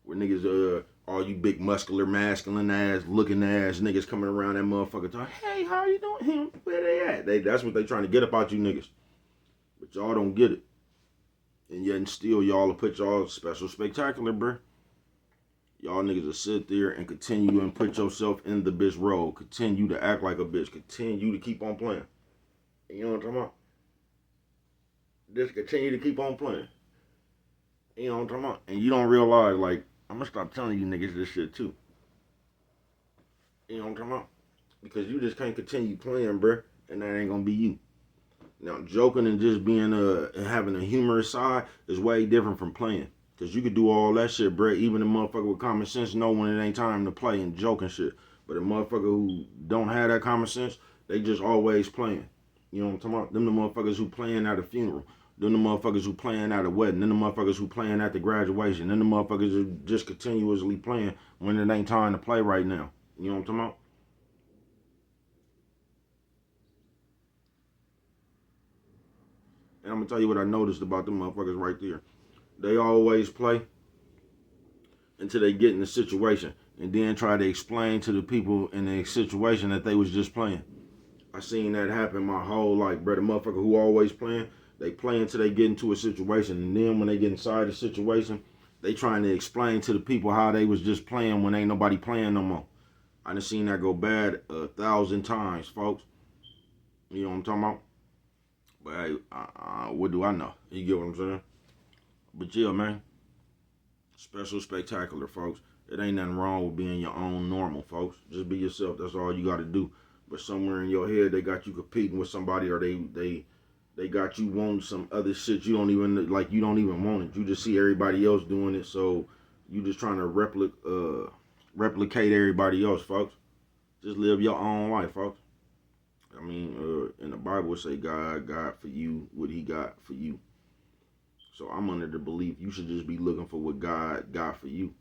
A: Where niggas All you big muscular, masculine ass, looking ass niggas coming around that motherfucker talking, hey, how you doing? Where they at? That's what they trying to get about you niggas. But y'all don't get it. And yet and still y'all will put y'all special spectacular, bruh. Y'all niggas will sit there and continue and put yourself in the bitch role. Continue to act like a bitch. Continue to keep on playing. You know what I'm talking about? Just continue to keep on playing. You know what I'm talking about? And you don't realize, like, I'm gonna stop telling you niggas this shit too. You know what I'm talking about? Because you just can't continue playing, bruh, and that ain't gonna be you. Now, joking and just being and having a humorous side is way different from playing. Because you could do all that shit, bruh. Even a motherfucker with common sense know when it ain't time to play and joke and shit. But a motherfucker who don't have that common sense, they just always playing. You know what I'm talking about? Them the motherfuckers who playing at a funeral. Them the motherfuckers who playing at a wedding. Them the motherfuckers who playing at the graduation. Them the motherfuckers who just continuously playing when it ain't time to play right now. You know what I'm talking about? And I'm gonna tell you what I noticed about them motherfuckers right there. They always play until they get in the situation and then try to explain to the people in the situation that they was just playing. I seen that happen my whole life, bro. The motherfucker who always playing, they play until they get into a situation, and then when they get inside the situation, they trying to explain to the people how they was just playing when ain't nobody playing no more. I done seen that go bad 1,000 times, folks. You know what I'm talking about? But hey, what do I know? You get what I'm saying? But yeah, man. Special spectacular, folks. It ain't nothing wrong with being your own normal, folks. Just be yourself. That's all you got to do. But somewhere in your head, they got you competing with somebody, or they got you wanting some other shit you don't even like. You don't even want it. You just see everybody else doing it, so you just trying to replicate everybody else, folks. Just live your own life, folks. I mean, in the Bible, it say God for you what He got for you. So I'm under the belief you should just be looking for what God got for you.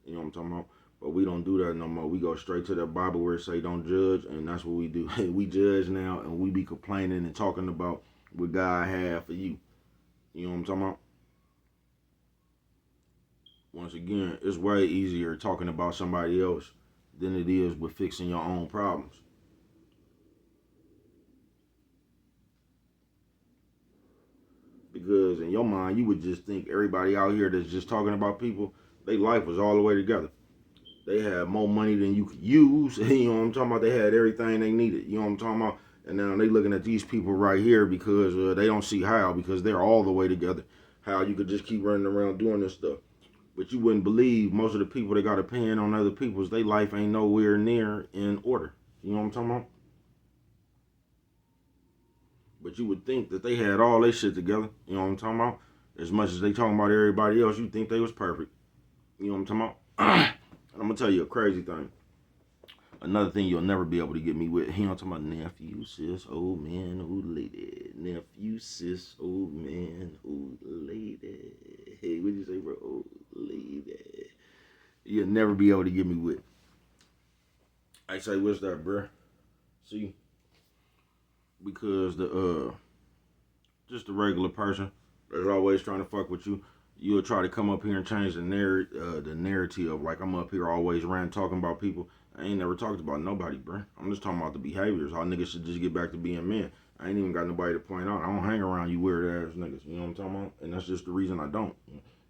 A: You know what I'm talking about? But we don't do that no more. We go straight to that Bible where it say don't judge, and that's what we do. We judge now, and we be complaining and talking about what God had for you. You know what I'm talking about? Once again, it's way easier talking about somebody else than it is with fixing your own problems. Because in your mind, you would just think everybody out here that's just talking about people, their life was all the way together. They had more money than you could use. You know what I'm talking about? They had everything they needed. You know what I'm talking about? And now they looking at these people right here because they don't see how, because they're all the way together. How you could just keep running around doing this stuff. But you wouldn't believe most of the people that got a pen on other people's, their life ain't nowhere near in order. You know what I'm talking about? But you would think that they had all their shit together. You know what I'm talking about? As much as they talking about everybody else, you think they was perfect. You know what I'm talking about? I'm gonna tell you a crazy thing. Another thing you'll never be able to get me with. He don't talk about nephew, sis, old man, old lady. Nephew, sis, old man, old lady. Hey, what you say, bro? Old lady. You'll never be able to get me with. I say, what's that, bro? See? Because just the regular person that's always trying to fuck with you, you'll try to come up here and change the narrative. Like, I'm up here always around talking about people. I ain't never talked about nobody, bro. I'm just talking about the behaviors. How niggas should just get back to being men. I ain't even got nobody to point out. I don't hang around you weird ass niggas. You know what I'm talking about? And that's just the reason I don't.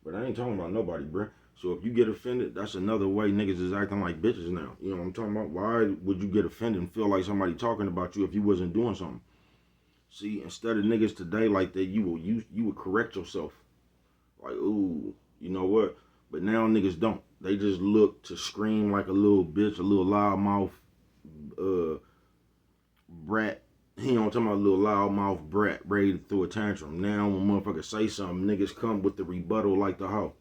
A: But I ain't talking about nobody, bro. So if you get offended, that's another way niggas is acting like bitches now. You know what I'm talking about? Why would you get offended and feel like somebody talking about you if you wasn't doing something? See, instead of niggas today like that, you would correct yourself. Like, ooh, you know what? But now niggas don't. They just look to scream like a little bitch, a little loudmouth brat. You know what I'm talking about? A little loudmouth brat ready to throw a tantrum. Now when motherfuckers say something, niggas come with the rebuttal like the hoe.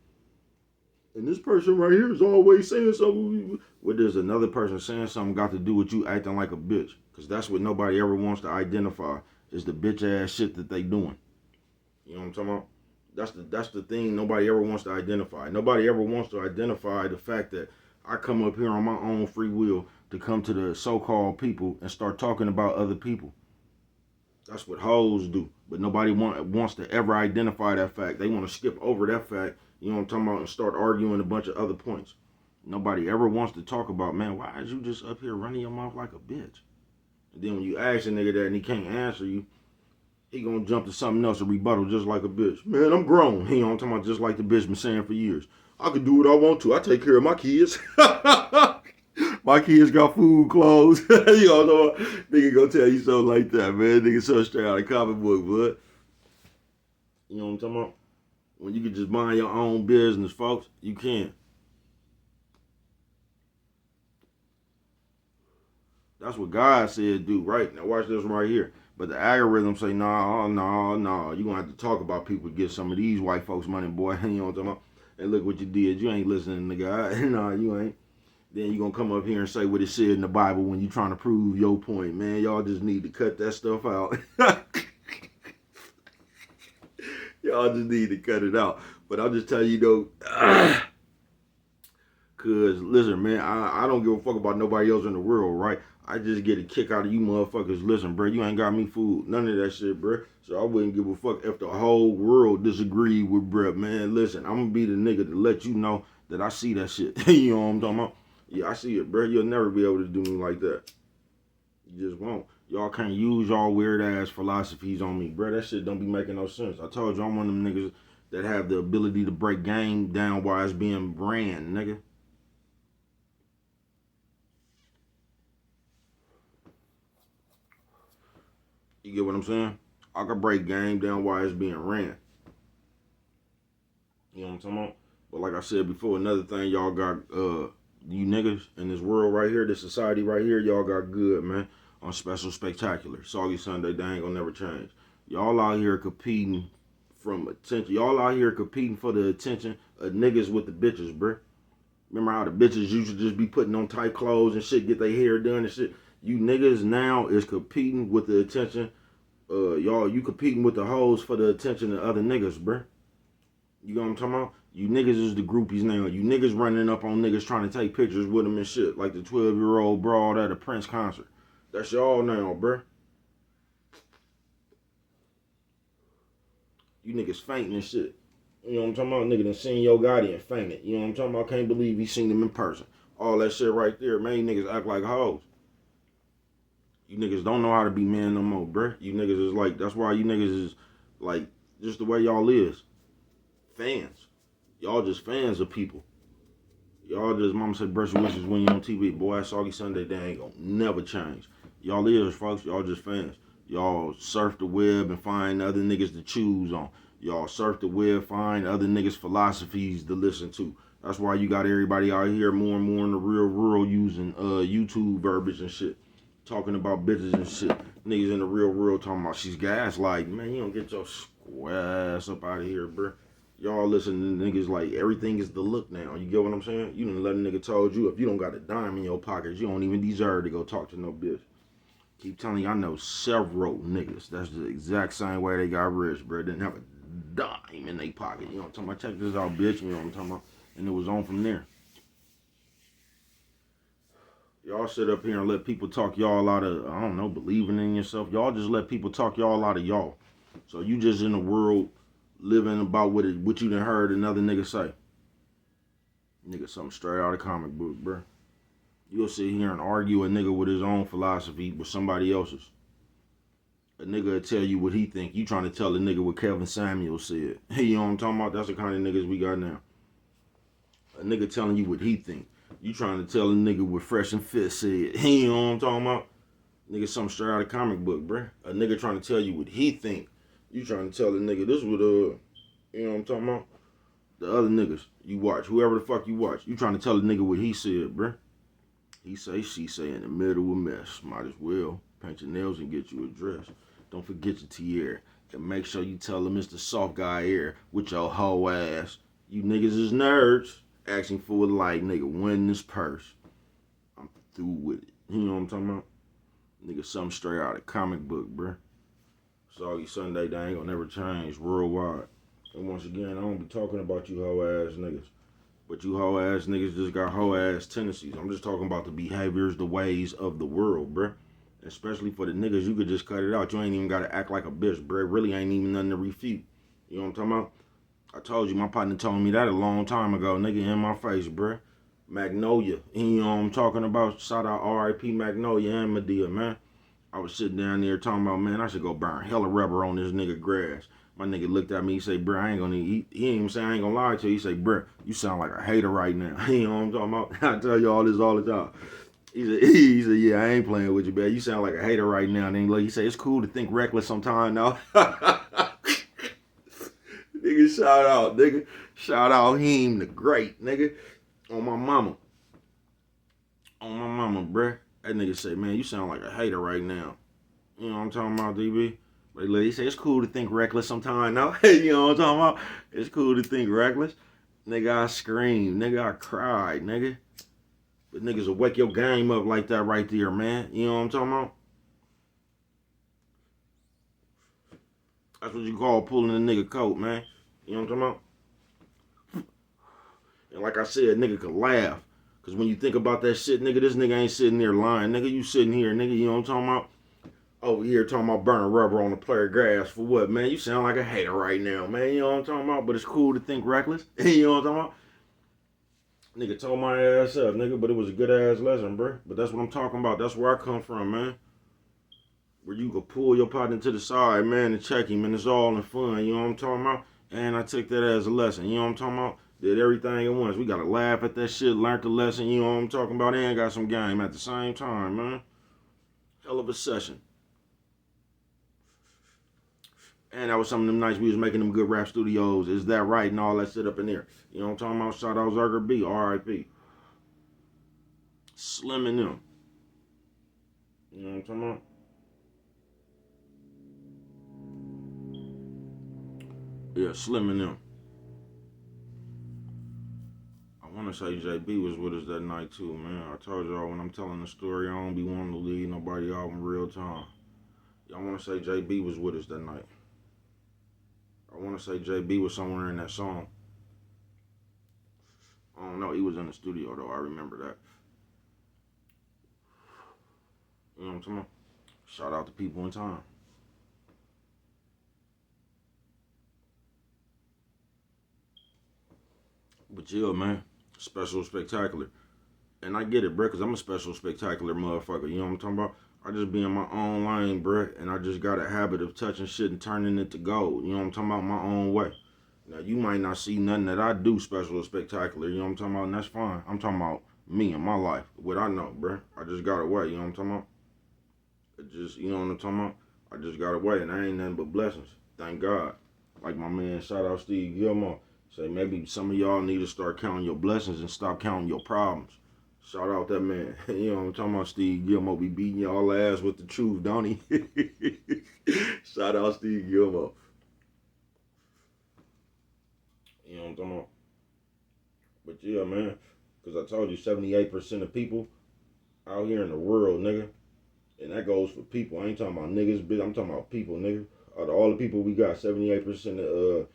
A: And this person right here is always saying something. What does another person saying something got to do with you acting like a bitch? Because that's what nobody ever wants to identify, is the bitch ass shit that they doing. You know what I'm talking about? That's the thing nobody ever wants to identify. Nobody ever wants to identify the fact that I come up here on my own free will to come to the so-called people and start talking about other people. That's what hoes do. But nobody wants to ever identify that fact. They want to skip over that fact, you know what I'm talking about, and start arguing a bunch of other points. Nobody ever wants to talk about, man, why is you just up here running your mouth like a bitch? And then when you ask a nigga that and he can't answer you, he gonna jump to something else to rebuttal just like a bitch. Man, I'm grown. You know, I'm talking about just like the bitch been saying for years. I can do what I want to. I take care of my kids. My kids got food, clothes. You know, nigga gonna tell you something like that, man. Nigga so straight out of comic book, bud. You know what I'm talking about? When you can just mind your own business, folks, you can. That's what God said do, right? Now watch this right here. But the algorithm say, no, you gonna have to talk about people to get some of these white folks money, boy. You know what I'm talking about? And look what you did. You ain't listening to God. No, you ain't. Then you gonna come up here and say what it said in the Bible when you trying to prove your point, man. Y'all just need to cut that stuff out. Y'all just need to cut it out. But I'll just tell you though, cause listen, man, I don't give a fuck about nobody else in the world, right? I just get a kick out of you motherfuckers. Listen, bro, you ain't got me fooled. None of that shit, bro. So I wouldn't give a fuck if the whole world disagreed with bro. Man, listen, I'm gonna be the nigga to let you know that I see that shit. You know what I'm talking about? Yeah, I see it, bro. You'll never be able to do me like that. You just won't. Y'all can't use y'all weird ass philosophies on me, bro. That shit don't be making no sense. I told you I'm one of them niggas that have the ability to break game down while it's being ran, nigga. You get what I'm saying? I can break game down while it's being ran. You know what I'm talking about? But like I said before, another thing y'all got, you niggas in this world right here, this society right here, y'all got good, man. On Special Spectacular. Soggy Sunday, they ain't gonna never change. Y'all out here competing from attention. Y'all out here competing for the attention of niggas with the bitches, bruh. Remember how the bitches used to just be putting on tight clothes and shit, get their hair done and shit? You niggas now is competing with the attention. You competing with the hoes for the attention of other niggas, bruh. You know what I'm talking about? You niggas is the groupies now. You niggas running up on niggas trying to take pictures with them and shit. Like the 12-year-old broad at a Prince concert. That's y'all now, bruh. You niggas fainting and shit. You know what I'm talking about? Nigga done seen Yo Gotti and fainted. You know what I'm talking about? Can't believe he seen him in person. All that shit right there, man. You niggas act like hoes. You niggas don't know how to be men no more, bruh. You niggas is like, that's why you niggas is like, just the way y'all is. Fans. Y'all just fans of people. Y'all just, mama said, brush your wishes when you on TV. Boy, that Soggy Sunday, they ain't gonna never change. Y'all is, folks. Y'all just fans. Y'all surf the web and find other niggas to choose on. Y'all surf the web, find other niggas' philosophies to listen to. That's why you got everybody out here more and more in the real world using YouTube verbiage and shit. Talking about bitches and shit. Niggas in the real world talking about she's gaslighting. Man, you don't get your square ass up out of here, bruh. Y'all listen to niggas like everything is the look now. You get what I'm saying? You done let a nigga told you if you don't got a dime in your pockets, you don't even deserve to go talk to no bitch. Keep telling you, I know several niggas. That's the exact same way they got rich, bro. Didn't have a dime in their pocket. You know what I'm talking about? Check this out, bitch. You know what I'm talking about? And it was on from there. Y'all sit up here and let people talk y'all out of, I don't know, believing in yourself. Y'all just let people talk y'all out of y'all. So you just in the world living about what you done heard another nigga say. Nigga, something straight out of comic book, bruh. You'll sit here and argue a nigga with his own philosophy with somebody else's. A nigga will tell you what he think. You trying to tell a nigga what Kevin Samuels said. You know what I'm talking about? That's the kind of niggas we got now. A nigga telling you what he think. You trying to tell a nigga what Fresh and Fit said. You know what I'm talking about? Nigga, something straight out of comic book, bruh. A nigga trying to tell you what he think. You trying to tell a nigga this what you know what I'm talking about? The other niggas you watch, whoever the fuck you watch, you trying to tell a nigga what he said, bruh. He say, she say, in the middle of a mess. Might as well paint your nails and get you a dress. Don't forget your tiara. And make sure you tell him it's the soft guy here with your hoe ass. You niggas is nerds. Asking for a like, nigga, win this purse. I'm through with it. You know what I'm talking about? Nigga, something straight out of comic book, bruh. Soggy Sunday, they ain't gonna never change worldwide. And once again, I don't be talking about you hoe ass niggas. But you hoe ass niggas just got hoe ass tendencies. I'm just talking about the behaviors, the ways of the world, bruh. Especially for the niggas, you could just cut it out. You ain't even gotta act like a bitch, bruh. It really ain't even nothing to refute. You know what I'm talking about? I told you, my partner told me that a long time ago, nigga, in my face, bruh. Magnolia. You know what I'm talking about? Shout out R.I.P. Magnolia and Medea, man. I was sitting down there talking about, man, I should go burn hella rubber on this nigga grass. My nigga looked at me, he say, bruh, I ain't gonna eat. He ain't even say I ain't gonna lie to you. He say, bruh, you sound like a hater right now. You know what I'm talking about? I tell you all this all the time. He said, yeah, I ain't playing with you, man. You sound like a hater right now. And then like he said, it's cool to think reckless sometime now. Nigga, shout out, nigga. Shout out him the great, nigga. On my mama. On my mama, bruh. That nigga say, man, you sound like a hater right now. You know what I'm talking about, DB? But he say, it's cool to think reckless sometime now. You know what I'm talking about? It's cool to think reckless. Nigga, I screamed. Nigga, I cried, nigga. But niggas will wake your game up like that right there, man. You know what I'm talking about? That's what you call pulling a nigga coat, man. You know what I'm talking about? And like I said, nigga could laugh. Because when you think about that shit, nigga, this nigga ain't sitting there lying. Nigga, you sitting here, nigga, you know what I'm talking about? Over here talking about burning rubber on the player grass for what, man? You sound like a hater right now, man. You know what I'm talking about? But it's cool to think reckless. You know what I'm talking about? Nigga told my ass up, nigga, but it was a good ass lesson, bro. But that's what I'm talking about. That's where I come from, man. Where you could pull your partner to the side, man, and check him, and it's all in fun. You know what I'm talking about? And I took that as a lesson. You know what I'm talking about? Did everything at once. We gotta laugh at that shit, learned the lesson. You know what I'm talking about? And got some game at the same time, man. Hell of a session. And that was some of them nights we was making them good rap studios. Is that right? And all that shit up in there. You know what I'm talking about? Shout out Zerger B, R.I.P. Slim and them. You know what I'm talking about? Yeah, Slim and them. I want to say JB was with us that night too, man. I told y'all when I'm telling the story, I don't be wanting to leave nobody out in real time. I want to say JB was with us that night. I want to say JB was somewhere in that song. I don't know. He was in the studio though. I remember that. You know what I'm talking about? Shout out to people in time. But yeah, man. Special spectacular. And I get it, bruh, because I'm a special spectacular motherfucker. You know what I'm talking about? I just be in my own lane, bruh, and I just got a habit of touching shit and turning it to gold. You know what I'm talking about? My own way. Now, you might not see nothing that I do special or spectacular. You know what I'm talking about? And that's fine. I'm talking about me and my life. What I know, bruh. I just got away. You know what I'm talking about? It just, you know what I'm talking about? I just got away, and I ain't nothing but blessings. Thank God. Like my man, shout out Steve Gilmore. Say maybe some of y'all need to start counting your blessings and stop counting your problems. Shout out that man. You know what I'm talking about? Steve Gilmore be beating y'all ass with the truth, don't he? Shout out Steve Gilmore. You know what I'm talking about? But yeah, man. Because I told you 78% of people out here in the world, nigga. And that goes for people. I ain't talking about niggas, bitch. I'm talking about people, nigga. Out of all the people we got, 78% of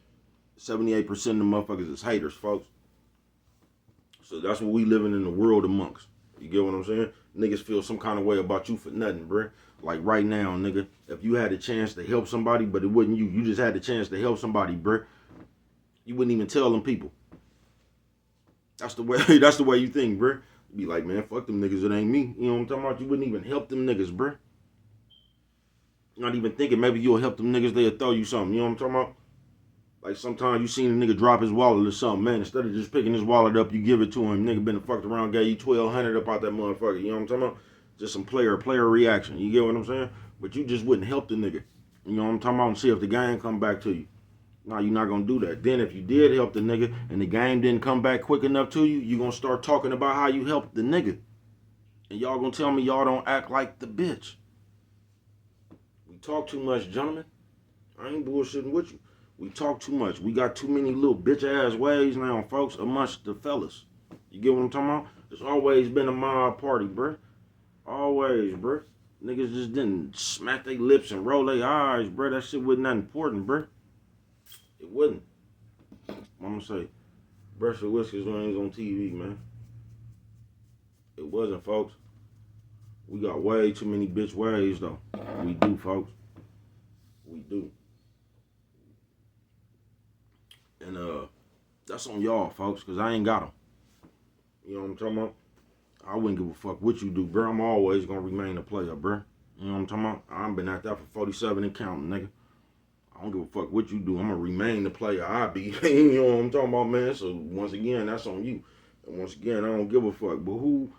A: 78% of the motherfuckers is haters, folks. So that's what we living in the world amongst. You get what I'm saying? Niggas feel some kind of way about you for nothing, bruh. Like right now, nigga, if you had a chance to help somebody, but it wasn't you, you just had the chance to help somebody, bruh, you wouldn't even tell them people. That's the way that's the way you think, bruh. You be like, man, fuck them niggas, it ain't me. You know what I'm talking about? You wouldn't even help them niggas, bruh. Not even thinking maybe you'll help them niggas, they'll throw you something. You know what I'm talking about? Like sometimes you seen a nigga drop his wallet or something, man. Instead of just picking his wallet up, you give it to him. Nigga been fucked around, gave you 1,200 up out that motherfucker. You know what I'm talking about? Just some player reaction. You get what I'm saying? But you just wouldn't help the nigga. You know what I'm talking about? And see if the game come back to you. No, you're not gonna do that. Then if you did help the nigga and the game didn't come back quick enough to you, you gonna start talking about how you helped the nigga. And y'all gonna tell me y'all don't act like the bitch. We talk too much, gentlemen. I ain't bullshitting with you. We talk too much. We got too many little bitch ass ways now, folks, amongst the fellas. You get what I'm talking about? It's always been a mob party, bruh. Always, bruh. Niggas just didn't smack their lips and roll their eyes, bruh. That shit wasn't that important, bruh. It wasn't. I'm gonna say, brush your whiskers when it's on TV, man. It wasn't, folks. We got way too many bitch ways, though. We do, folks. We do. And that's on y'all, folks, because I ain't got them. You know what I'm talking about? I wouldn't give a fuck what you do, bro. I'm always gonna remain a player, bro. You know what I'm talking about? I've been at that for 47 and counting, nigga. I don't give a fuck what you do. I'm gonna remain the player I be. You know what I'm talking about, man? So once again, that's on you. And once again, I don't give a fuck. But who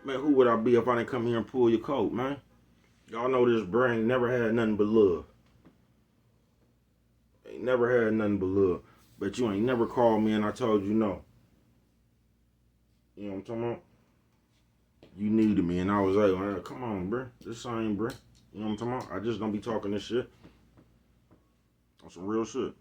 A: would I be if I didn't come here and pull your coat, man? Y'all know this brain never had nothing but love. Ain't never had nothing but love. But you ain't never called me and I told you no. You know what I'm talking about? You needed me and I was like, come on, bro. This same, bro. You know what I'm talking about? I just don't be talking this shit. On some real shit.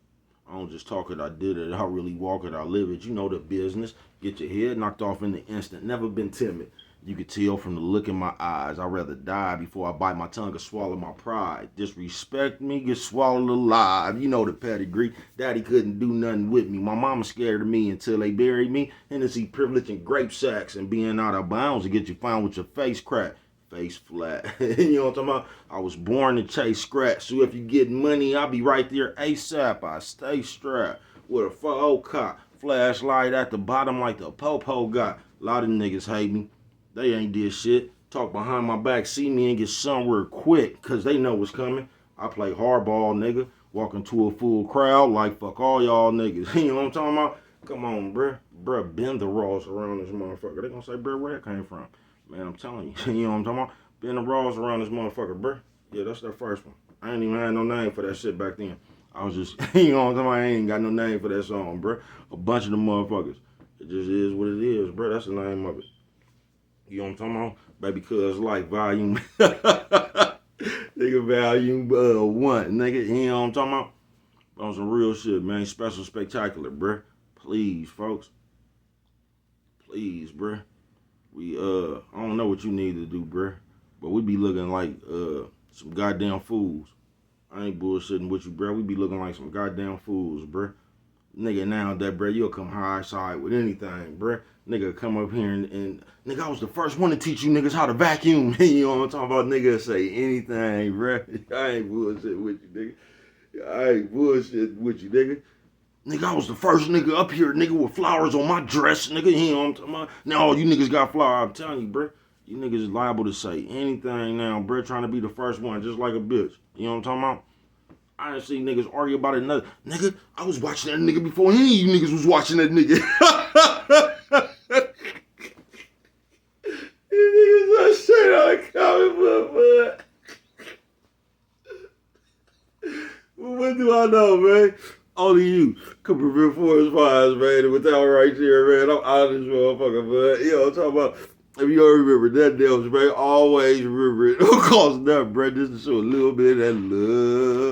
A: I don't just talk it, I did it. I really walk it, I live it. You know the business. Get your head knocked off in the instant. Never been timid. You could tell from the look in my eyes. I'd rather die before I bite my tongue or swallow my pride. Disrespect me, get swallowed alive. You know the pedigree. Daddy couldn't do nothing with me. My mama scared of me until they buried me. Hennessy, privilege, and grape sacks. And being out of bounds to get you found with your face cracked. Face flat. You know what I'm talking about? I was born to chase scratch. So if you get money, I'll be right there ASAP. I stay strapped with a 4 cop. Flashlight at the bottom like the po-po got. A lot of niggas hate me. They ain't did shit. Talk behind my back, see me and get somewhere quick, cause they know what's coming. I play hardball, nigga. Walk into a full crowd like fuck all y'all niggas. You know what I'm talking about? Come on, bruh. Bruh, bend the Ross around this motherfucker. They gonna say, bruh, where that came from? Man, I'm telling you. You know what I'm talking about? Bend the Ross around this motherfucker, bruh. Yeah, that's that first one. I ain't even had no name for that shit back then. I was just, you know what I'm talking about? I ain't got no name for that song, bruh. A bunch of the motherfuckers. It just is what it is, bruh. That's the name of it. You know what I'm talking about? Baby cuz like volume nigga volume 1. Nigga, you know what I'm talking about? On some real shit, man. Special spectacular, bruh. Please, folks. Please, bruh. I don't know what you need to do, bruh. But we be looking like some goddamn fools. I ain't bullshitting with you, bruh. We be looking like some goddamn fools, bruh. Nigga, nowadays, bruh, you'll come high side with anything, bruh. Nigga come up here and nigga, I was the first one to teach you niggas how to vacuum. You know what I'm talking about? Nigga say anything, bruh. I ain't bullshit with you, nigga. I ain't bullshit with you, nigga. Nigga, I was the first nigga up here, nigga, with flowers on my dress, nigga. You know what I'm talking about? Now all you niggas got flowers. I'm telling you, bruh. You niggas is liable to say anything now, bruh, trying to be the first one, just like a bitch. You know what I'm talking about? I didn't see niggas argue about it. Nigga, I was watching that nigga before any of you niggas was watching that nigga. These niggas are straight out of comic book, man. What do I know, man? Only you can prevent forest fires, man. And with that right there, man, I'm out of this motherfucker, man. You know what I'm talking about? If you don't remember that damn, man, always remember it. Don't cost nothing, bro. Just to show a little bit of that love.